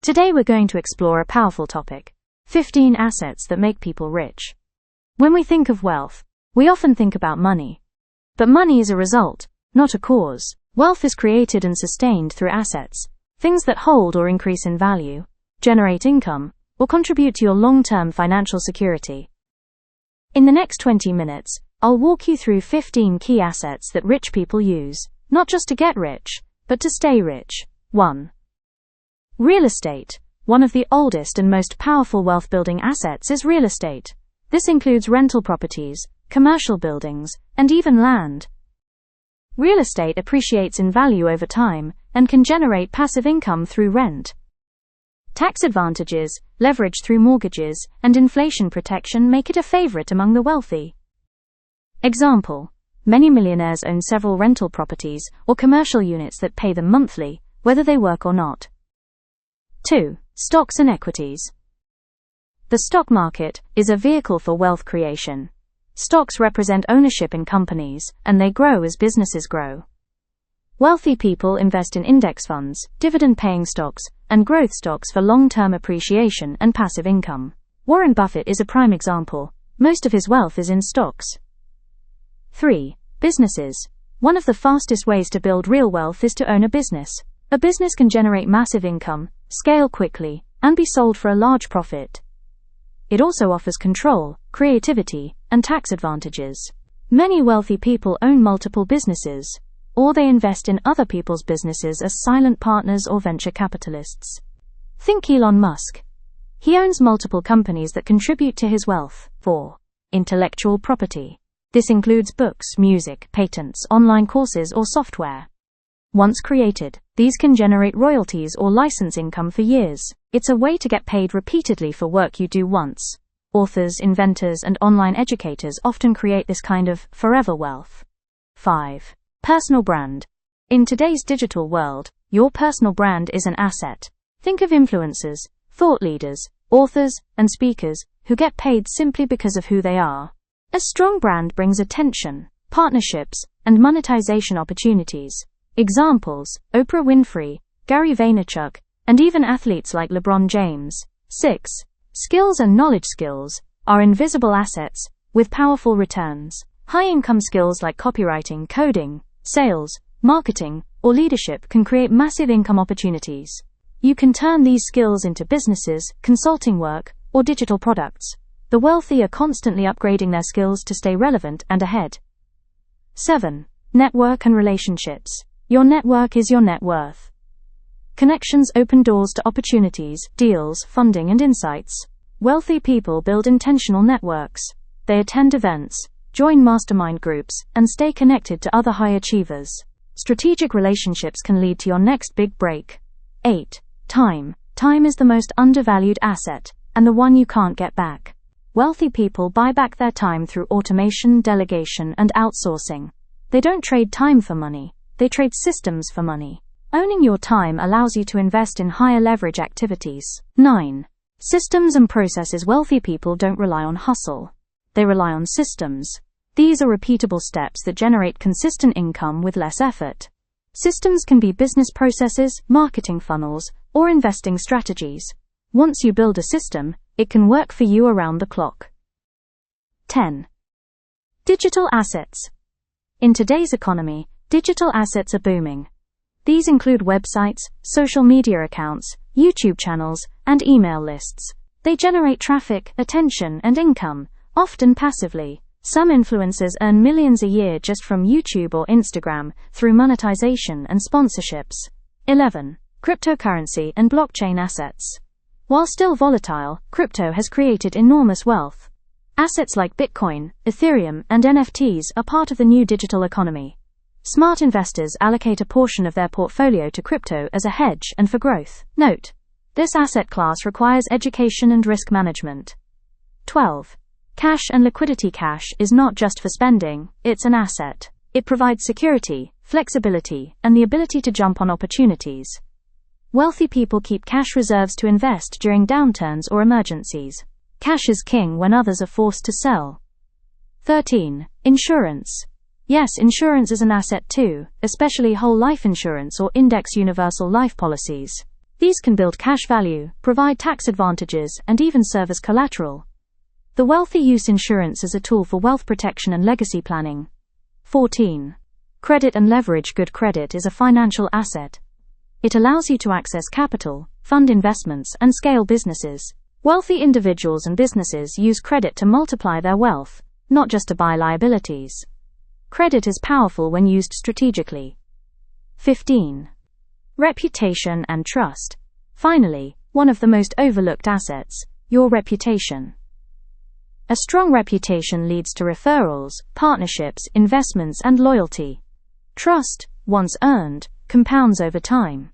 Today we're going to explore a powerful topic: 15 assets that make people rich. When we think of wealth, we often think about money. But money is a result, not a cause. Wealth is created and sustained through assets, things that hold or increase in value, generate income, or contribute to your long-term financial security. In the next 20 minutes, I'll walk you through 15 key assets that rich people use, not just to get rich, but to stay rich. 1. Real estate. One of the oldest and most powerful wealth-building assets is real estate. This includes rental properties, commercial buildings, and even land. Real estate appreciates in value over time and can generate passive income through rent. Tax advantages, leverage through mortgages, and inflation protection make it a favorite among the wealthy. Example: many millionaires own several rental properties or commercial units that pay them monthly, whether they work or not. 2. Stocks and equities. The stock market is a vehicle for wealth creation. Stocks represent ownership in companies, and they grow as businesses grow. Wealthy people invest in index funds, dividend-paying stocks, and growth stocks for long-term appreciation and passive income. Warren Buffett is a prime example. Most of his wealth is in stocks. 3. Businesses. One of the fastest ways to build real wealth is to own a business. A business can generate massive income, scale quickly, and be sold for a large profit. It also offers control, creativity, and tax advantages. Many wealthy people own multiple businesses, or they invest in other people's businesses as silent partners or venture capitalists. Think Elon Musk. He owns multiple companies that contribute to his wealth. 4. Intellectual property. This includes books, music, patents, online courses, or software. Once created, these can generate royalties or license income for years. It's a way to get paid repeatedly for work you do once. Authors, inventors, and online educators often create this kind of forever wealth. 5. Personal brand. In today's digital world, your personal brand is an asset. Think of influencers, thought leaders, authors, and speakers who get paid simply because of who they are. A strong brand brings attention, partnerships, and monetization opportunities. Examples: Oprah Winfrey, Gary Vaynerchuk, and even athletes like LeBron James. 6. Skills and knowledge. Skills are invisible assets with powerful returns. High-income skills like copywriting, coding, sales, marketing, or leadership can create massive income opportunities. You can turn these skills into businesses, consulting work, or digital products. The wealthy are constantly upgrading their skills to stay relevant and ahead. 7. Network and relationships. Your network is your net worth. Connections open doors to opportunities, deals, funding, and insights. Wealthy people build intentional networks. They attend events, join mastermind groups, and stay connected to other high achievers. Strategic relationships can lead to your next big break. 8. Time. Time is the most undervalued asset, and the one you can't get back. Wealthy people buy back their time through automation, delegation, and outsourcing. They don't trade time for money. They trade systems for money. Owning your time allows you to invest in higher leverage activities. 9. Systems and processes. Wealthy people don't rely on hustle. They rely on systems. These are repeatable steps that generate consistent income with less effort. Systems can be business processes, marketing funnels, or investing strategies. Once you build a system, it can work for you around the clock. 10. Digital assets. In today's economy, digital assets are booming. These include websites, social media accounts, YouTube channels, and email lists. They generate traffic, attention, and income, often passively. Some influencers earn millions a year just from YouTube or Instagram through monetization and sponsorships. 11. Cryptocurrency and blockchain assets. While still volatile, crypto has created enormous wealth. Assets like Bitcoin, Ethereum, and NFTs are part of the new digital economy. Smart investors allocate a portion of their portfolio to crypto as a hedge and for growth. Note: this asset class requires education and risk management. 12. Cash and liquidity. Cash is not just for spending, it's an asset. It provides security, flexibility, and the ability to jump on opportunities. Wealthy people keep cash reserves to invest during downturns or emergencies. Cash is king when others are forced to sell. 13. Insurance. Yes, insurance is an asset too, especially whole life insurance or index universal life policies. These can build cash value, provide tax advantages, and even serve as collateral. The wealthy use insurance as a tool for wealth protection and legacy planning. 14. Credit and leverage. Good credit is a financial asset. It allows you to access capital, fund investments, and scale businesses. Wealthy individuals and businesses use credit to multiply their wealth, not just to buy liabilities. Credit is powerful when used strategically. 15. Reputation and trust. Finally, one of the most overlooked assets, your reputation. A strong reputation leads to referrals, partnerships, investments, and loyalty. Trust, once earned, compounds over time.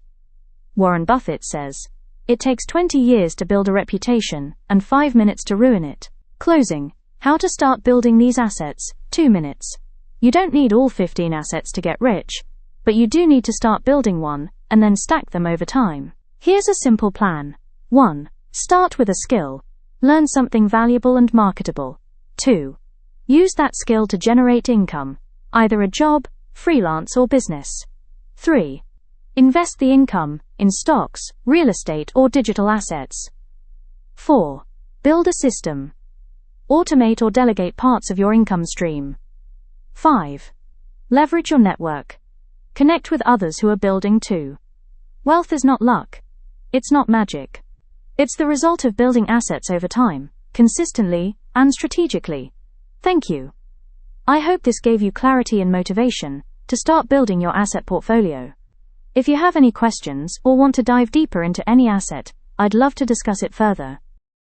Warren Buffett says, "It takes 20 years to build a reputation, and 5 minutes to ruin it." Closing. How to start building these assets, 2 minutes. You don't need all 15 assets to get rich, but you do need to start building one, and then stack them over time. Here's a simple plan. 1. Start with a skill. Learn something valuable and marketable. 2. Use that skill to generate income, either a job, freelance, or business. 3. Invest the income in stocks, real estate, or digital assets. 4. Build a system. Automate or delegate parts of your income stream. 5. Leverage your network. Connect with others who are building too. Wealth is not luck. It's not magic. It's the result of building assets over time, consistently, and strategically. Thank you. I hope this gave you clarity and motivation to start building your asset portfolio. If you have any questions or want to dive deeper into any asset, I'd love to discuss it further.